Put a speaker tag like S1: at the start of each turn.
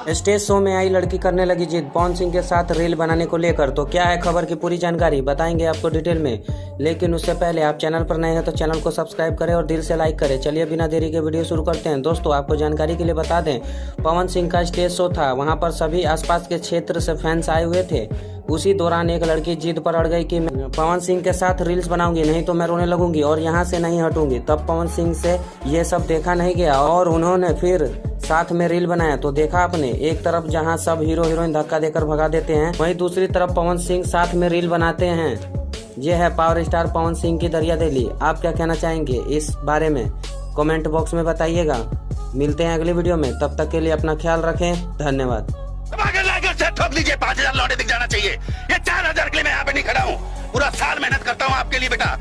S1: Stage show में आई लड़की करने लगी जिद पवन सिंह के साथ रील बनाने को लेकर। तो क्या है खबर की पूरी जानकारी बताएंगे आपको डिटेल में, लेकिन उससे पहले आप चैनल पर नए हैं तो चैनल को सब्सक्राइब करें और दिल से लाइक करें। चलिए बिना देरी के वीडियो शुरू करते हैं। दोस्तों आपको जानकारी के लिए बता दें, पवन सिंह का स्टेज शो था, वहां पर सभी आसपास के क्षेत्र से फैंस आए हुए थे। उसी दौरान एक लड़की जिद पर अड़ गई कि मैं पवन सिंह के साथ रील्स बनाऊंगी, नहीं तो मैं रोने लगूंगी और यहाँ से नहीं हटूंगी। तब पवन सिंह से ये सब देखा नहीं गया और उन्होंने फिर साथ में रील बनाया। तो देखा आपने, एक तरफ जहां सब हीरो हीरोइन धक्का देकर भगा देते हैं, वहीं दूसरी तरफ पवन सिंह साथ में रील बनाते हैं। ये है पावर स्टार पवन सिंह की दरिया दिली। आप क्या कहना चाहेंगे इस बारे में कमेंट बॉक्स में बताइएगा। मिलते हैं अगली वीडियो में, तब तक के लिए अपना ख्याल रखें। धन्यवाद।
S2: ठोक लीजिए, 5,000 लौटे दिख जाना चाहिए। ये 4,000 के लिए मैं यहाँ पे नहीं खड़ा हूँ। पूरा साल मेहनत करता हूँ आपके लिए बेटा।